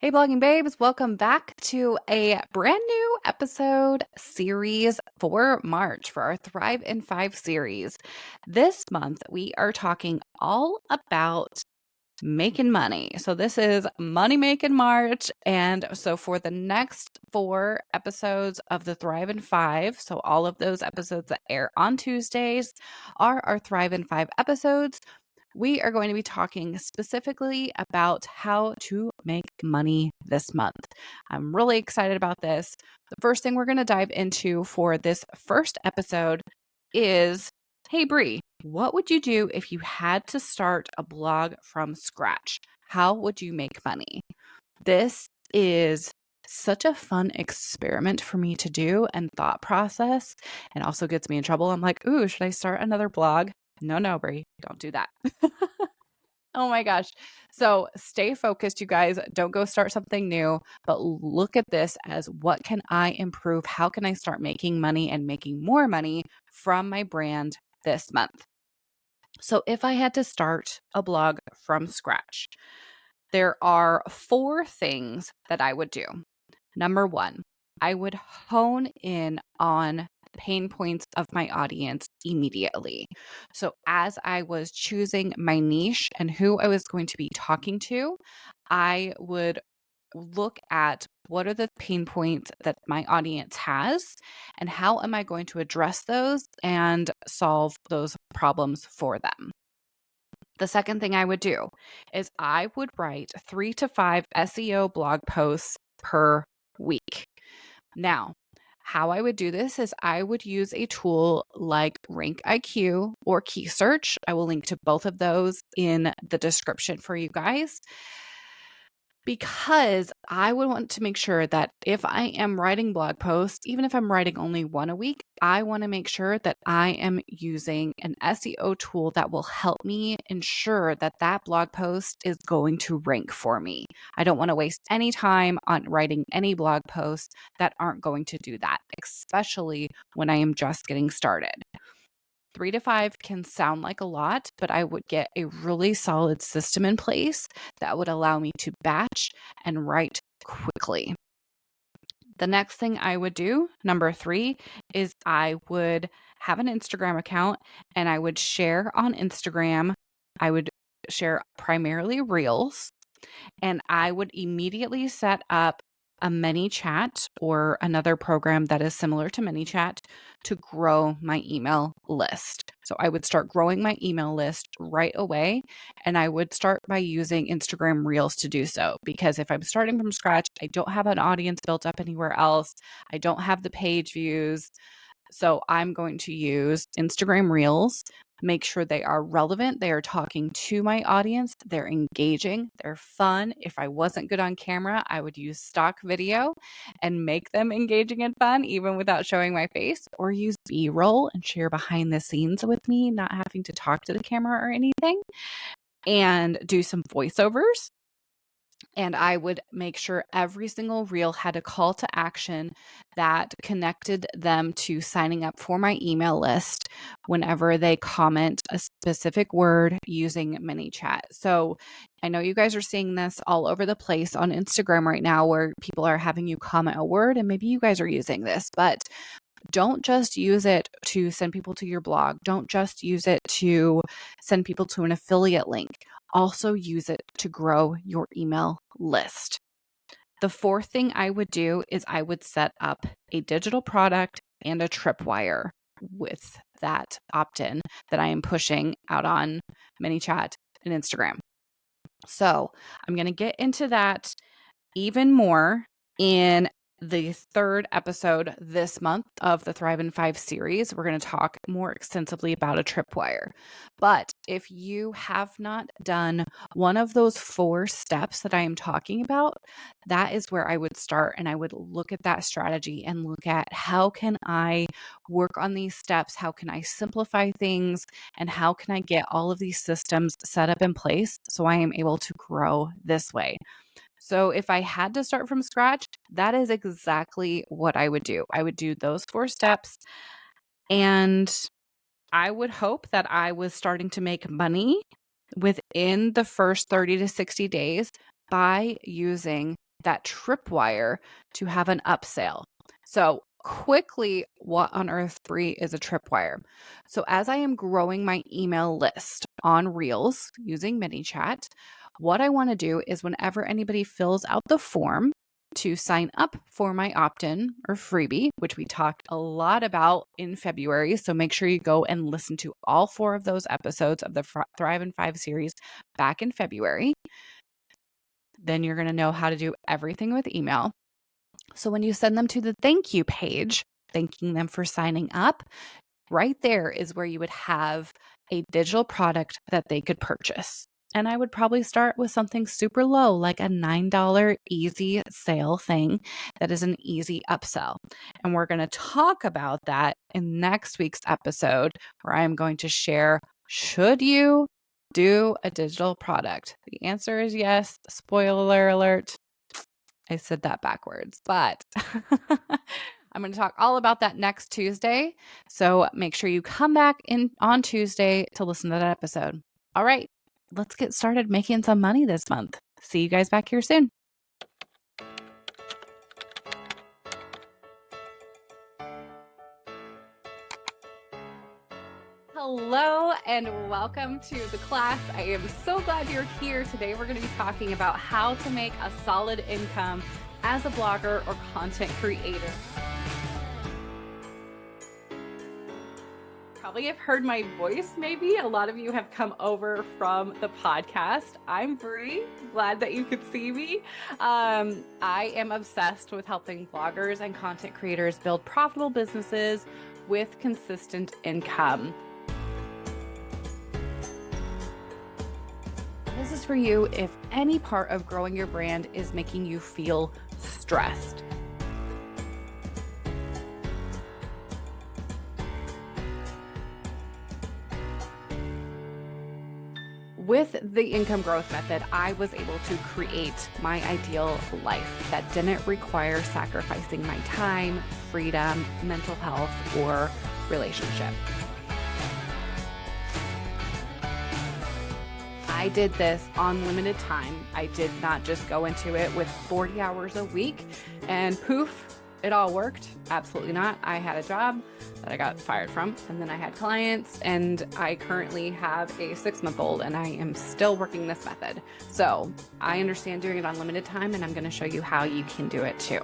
Hey, blogging babes, welcome back to a brand new episode series for March for our Thrive in 5 series. This month, we are talking all about making money. So, this is Money Making March. And so, for the next 4 episodes of the Thrive in 5, so all of those episodes that air on Tuesdays are our Thrive in 5 episodes. We are going to be talking specifically about how to make money this month. I'm really excited about this. The first thing we're going to dive into for this first episode is, hey Bree, what would you do if you had to start a blog from scratch? How would you make money? This is such a fun experiment for me to do and thought process, and also gets me in trouble. I'm like, ooh, should I start another blog? No, Brie, don't do that. Oh my gosh. So stay focused, you guys. Don't go start something new, but look at this as what can I improve? How can I start making money and making more money from my brand this month? So if I had to start a blog from scratch, there are 4 things that I would do. Number 1, I would hone in on pain points of my audience immediately. So as I was choosing my niche and who I was going to be talking to, I would look at what are the pain points that my audience has and how am I going to address those and solve those problems for them. The second thing I would do is I would write 3 to 5 SEO blog posts per week. Now, how I would do this is I would use a tool like Rank IQ or Key Search. I will link to both of those in the description for you guys, because I would want to make sure that if I am writing blog posts, even if I'm writing only one a week, I want to make sure that I am using an SEO tool that will help me ensure that that blog post is going to rank for me. I don't want to waste any time on writing any blog posts that aren't going to do that, especially when I am just getting started. 3 to 5 can sound like a lot, but I would get a really solid system in place that would allow me to batch and write quickly. The next thing I would do, number 3, is I would have an Instagram account and I would share on Instagram. I would share primarily reels, and I would immediately set up a ManyChat or another program that is similar to ManyChat to grow my email list. So I would start growing my email list right away, and I would start by using Instagram Reels to do so, because if I'm starting from scratch, I don't have an audience built up anywhere else. I don't have the page views. So I'm going to use Instagram Reels, make sure they are relevant, they are talking to my audience, they're engaging, they're fun. If I wasn't good on camera, I would use stock video and make them engaging and fun, even without showing my face, or use B-roll and share behind the scenes with me, not having to talk to the camera or anything, and do some voiceovers. And I would make sure every single reel had a call to action that connected them to signing up for my email list whenever they comment a specific word using ManyChat. So I know you guys are seeing this all over the place on Instagram right now, where people are having you comment a word, and maybe you guys are using this, but don't just use it to send people to your blog. Don't just use it to send people to an affiliate link. Also use it to grow your email list. The fourth thing I would do is I would set up a digital product and a tripwire with that opt-in that I am pushing out on ManyChat and Instagram. So I'm going to get into that even more in the third episode this month of the Thrive in 5 series. We're going to talk more extensively about a tripwire. But if you have not done one of those 4 steps that I am talking about, that is where I would start, and I would look at that strategy and look at how can I work on these steps? How can I simplify things? And how can I get all of these systems set up in place so I am able to grow this way? So if I had to start from scratch, that is exactly what I would do. I would do those 4 steps, and I would hope that I was starting to make money within the first 30 to 60 days by using that tripwire to have an upsell. So quickly, what on earth, Bree, is a tripwire? So as I am growing my email list on Reels using ManyChat, what I want to do is whenever anybody fills out the form to sign up for my opt-in or freebie, which we talked a lot about in February. So make sure you go and listen to all 4 of those episodes of the Thrive in 5 series back in February. Then you're going to know how to do everything with email. So when you send them to the thank you page, thanking them for signing up, right there is where you would have a digital product that they could purchase. And I would probably start with something super low, like a $9 easy sale thing that is an easy upsell. And we're going to talk about that in next week's episode, where I'm going to share, should you do a digital product? The answer is yes. Spoiler alert. I said that backwards, but I'm going to talk all about that next Tuesday. So make sure you come back in on Tuesday to listen to that episode. All right, let's get started making some money this month. See you guys back here soon. Hello and welcome to the class. I am so glad you're here. Today we're going to be talking about how to make a solid income as a blogger or content creator. Probably have heard my voice, maybe. A lot of you have come over from the podcast. I'm Bree. Glad that you could see me. I am obsessed with helping bloggers and content creators build profitable businesses with consistent income. This is for you if any part of growing your brand is making you feel stressed. With the income growth method, I was able to create my ideal life that didn't require sacrificing my time, freedom, mental health, or relationship. I did this on limited time. I did not just go into it with 40 hours a week and poof, it all worked. Absolutely not. I had a job that I got fired from, and then I had clients, and I currently have a 6-month-old, and I am still working this method. So I understand doing it on limited time, and I'm going to show you how you can do it too.